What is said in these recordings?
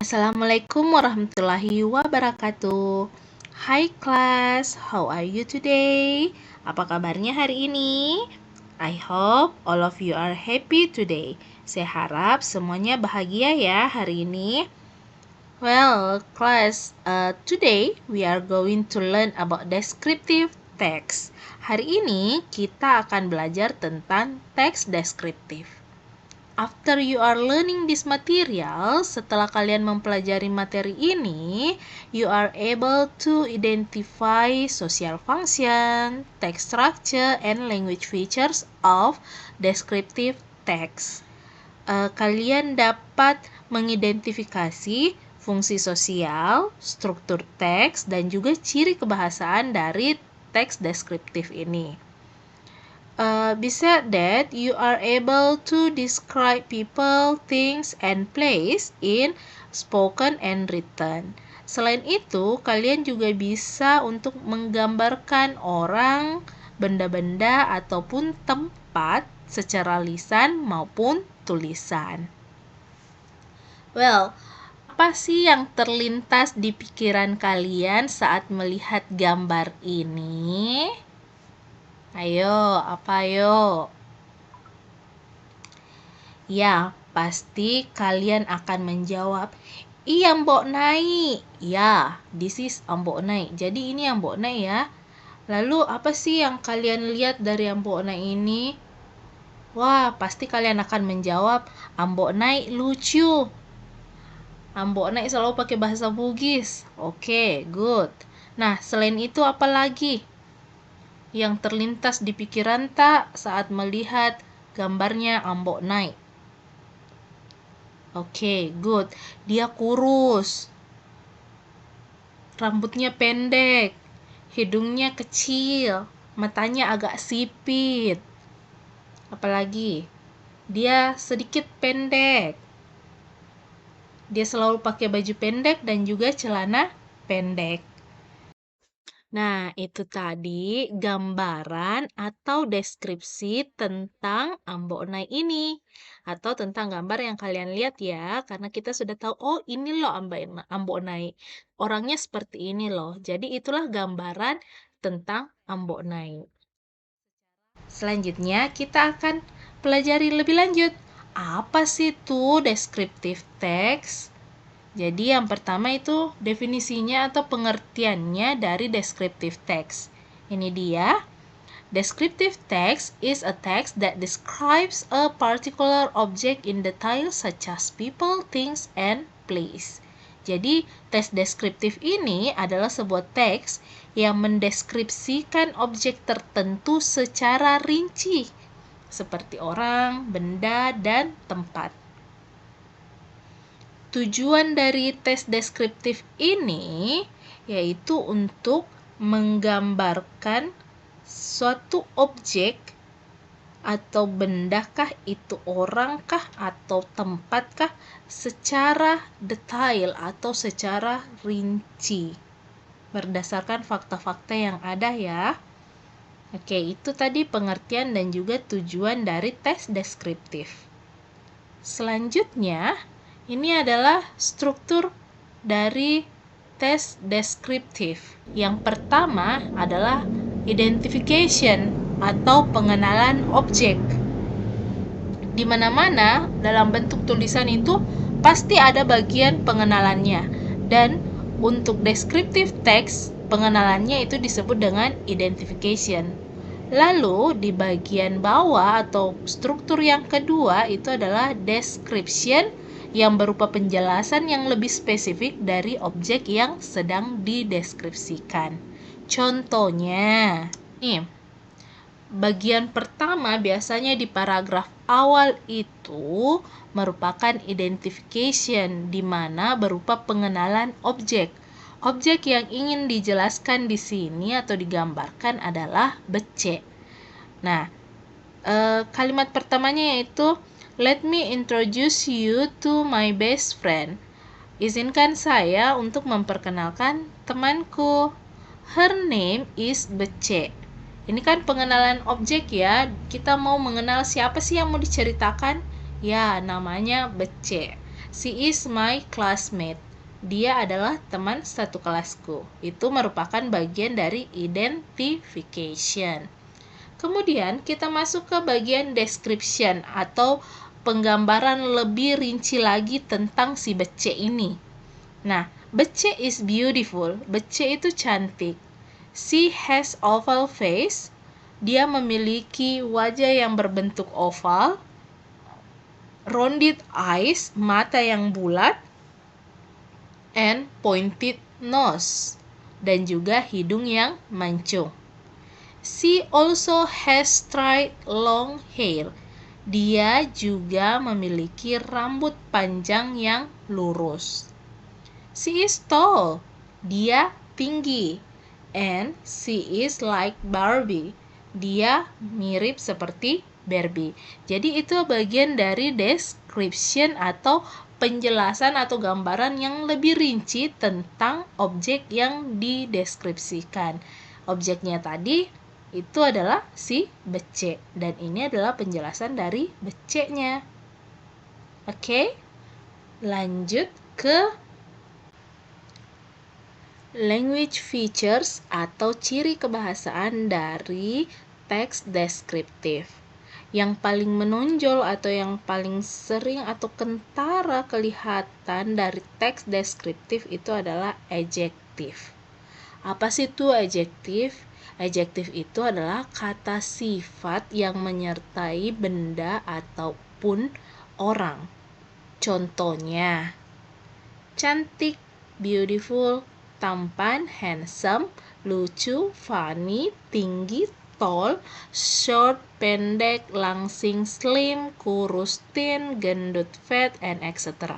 Assalamualaikum warahmatullahi wabarakatuh. Hai class, how are you today? Apa kabarnya hari ini? I hope all of you are happy today. Saya harap semuanya bahagia ya hari ini. Well, class, today we are going to learn about descriptive text. Hari ini kita akan belajar tentang teks deskriptif. After you are learning this material, setelah kalian mempelajari materi ini, you are able to identify social function, text structure, and language features of descriptive text. Kalian dapat mengidentifikasi fungsi sosial, struktur teks, dan juga ciri kebahasaan dari teks deskriptif ini. Besides that, you are able to describe people, things, and place in spoken and written. Selain itu, kalian juga bisa untuk menggambarkan orang, benda-benda, ataupun tempat secara lisan maupun tulisan. Well, apa sih yang terlintas di pikiran kalian saat melihat gambar ini? Ayo, apa ayo? Ya, pasti kalian akan menjawab, iya Mbok Nai. Ya, this is Mbok Nai. Jadi ini Mbok Nai ya. Lalu apa sih yang kalian lihat dari Mbok Nai ini? Wah, pasti kalian akan menjawab, Mbok Nai lucu. Mbok Nai selalu pakai bahasa Bugis. Oke, good. Nah, selain itu apa lagi yang terlintas di pikiran tak saat melihat gambarnya Mbok Nai? Oke, good. Dia kurus. Rambutnya pendek. Hidungnya kecil. Matanya agak sipit. Apalagi? Dia sedikit pendek. Dia selalu pakai baju pendek dan juga celana pendek. Nah, itu tadi gambaran atau deskripsi tentang Mbok Nai ini. Atau tentang gambar yang kalian lihat ya, karena kita sudah tahu, oh ini loh Mbok Nai. Orangnya seperti ini loh. Jadi itulah gambaran tentang Mbok Nai. Selanjutnya kita akan pelajari lebih lanjut. Apa sih itu descriptive text? Jadi yang pertama itu definisinya atau pengertiannya dari descriptive text. Ini dia. Descriptive text is a text that describes a particular object in detail such as people, things, and place. Jadi, teks deskriptif ini adalah sebuah teks yang mendeskripsikan objek tertentu secara rinci, seperti orang, benda, dan tempat. Tujuan dari tes deskriptif ini yaitu untuk menggambarkan suatu objek atau bendakah, itu orangkah atau tempatkah, secara detail atau secara rinci berdasarkan fakta-fakta yang ada ya. Oke, itu tadi pengertian dan juga tujuan dari tes deskriptif. Selanjutnya, ini adalah struktur dari tes deskriptif. Yang pertama adalah identification atau pengenalan objek. Di mana-mana dalam bentuk tulisan itu pasti ada bagian pengenalannya. Dan untuk deskriptif teks, pengenalannya itu disebut dengan identification. Lalu di bagian bawah atau struktur yang kedua itu adalah description, yang berupa penjelasan yang lebih spesifik dari objek yang sedang dideskripsikan. Contohnya, nih, bagian pertama biasanya di paragraf awal itu merupakan identification, di mana berupa pengenalan objek. Objek yang ingin dijelaskan di sini atau digambarkan adalah becek. Nah, kalimat pertamanya yaitu let me introduce you to my best friend. Izinkan saya untuk memperkenalkan temanku. Her name is Becek. Ini kan pengenalan objek ya. Kita mau mengenal siapa sih yang mau diceritakan? Ya, namanya Becek. She is my classmate. Dia adalah teman satu kelasku. Itu merupakan bagian dari identification. Kemudian kita masuk ke bagian description atau penggambaran lebih rinci lagi tentang si Bece ini. Nah, Bece is beautiful. Bece itu cantik. She has oval face. Dia memiliki wajah yang berbentuk oval. Rounded eyes, mata yang bulat. And pointed nose. Dan juga hidung yang mancung. She also has straight long hair. Dia juga memiliki rambut panjang yang lurus. She is tall. Dia tinggi. And she is like Barbie. Dia mirip seperti Barbie. Jadi itu bagian dari description atau penjelasan atau gambaran yang lebih rinci tentang objek yang dideskripsikan. Objeknya tadi itu adalah si Bece, dan ini adalah penjelasan dari Becenya. Oke, lanjut ke language features atau ciri kebahasaan dari teks deskriptif. Yang paling menonjol atau yang paling sering atau kentara kelihatan dari teks deskriptif itu adalah adjektif. Apa sih itu adjektif? Adjektif itu adalah kata sifat yang menyertai benda ataupun orang. Contohnya, cantik, beautiful, tampan, handsome, lucu, funny, tinggi, tall, short, pendek, langsing, slim, kurus, thin, gendut, fat, and etc.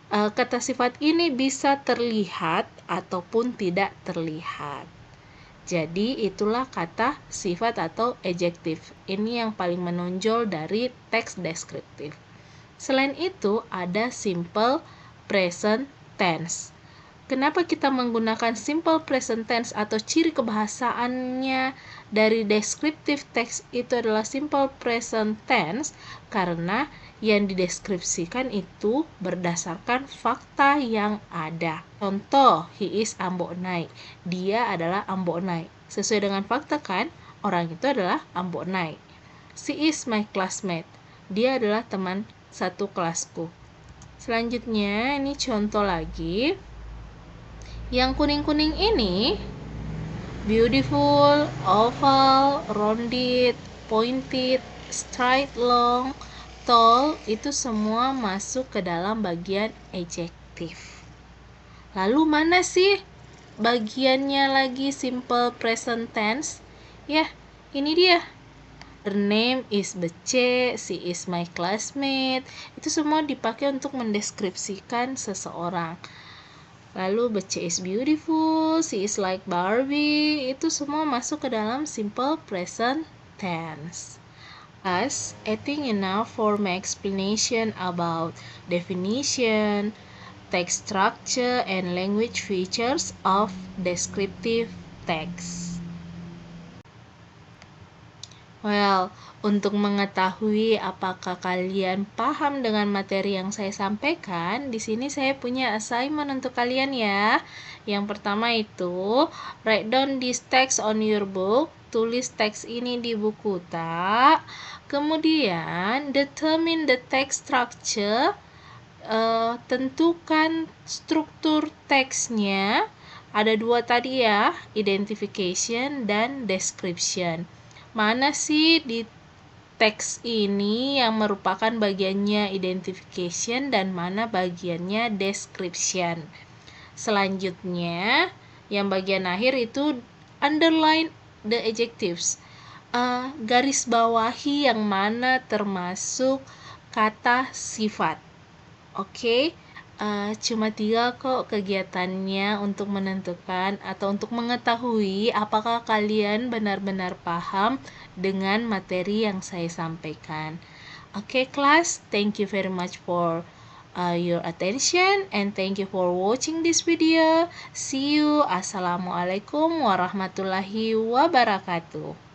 Kata sifat ini bisa terlihat ataupun tidak terlihat. Jadi itulah kata sifat atau adjektif. Ini yang paling menonjol dari teks deskriptif. Selain itu ada simple present tense. Kenapa kita menggunakan simple present tense atau ciri kebahasaannya dari deskriptif teks itu adalah simple present tense? Karena yang dideskripsikan itu berdasarkan fakta yang ada. Contoh, he is Ambok Nai. Dia adalah Ambok Nai. Sesuai dengan fakta kan, orang itu adalah Ambok Nai. She is my classmate. Dia adalah teman satu kelasku. Selanjutnya, ini contoh lagi. Yang kuning-kuning ini, beautiful, oval, rounded, pointed, straight, long, tall, itu semua masuk ke dalam bagian adjektif. Lalu mana sih bagiannya lagi simple present tense? Ya, ini dia. Her name is Bece, she is my classmate. Itu semua dipakai untuk mendeskripsikan seseorang. Lalu Bece is beautiful, she is like Barbie. Itu semua masuk ke dalam simple present tense. As I think enough for my explanation about definition, text structure, and language features of descriptive text. Well, untuk mengetahui apakah kalian paham dengan materi yang saya sampaikan, di sini saya punya assignment untuk kalian ya. Yang pertama itu, write down this text on your book. Tulis teks ini di buku tak. Kemudian, determine the text structure. Tentukan struktur teksnya. Ada dua tadi ya, identification dan description. Mana sih di teks ini yang merupakan bagiannya identification dan mana bagiannya description. Selanjutnya, yang bagian akhir itu underline the adjectives. Garis bawahi yang mana termasuk kata sifat. Oke. Cuma 3 kok kegiatannya untuk menentukan atau untuk mengetahui apakah kalian benar-benar paham dengan materi yang saya sampaikan. Oke, class, thank you very much for your attention and thank you for watching this video. See you. Assalamualaikum warahmatullahi wabarakatuh.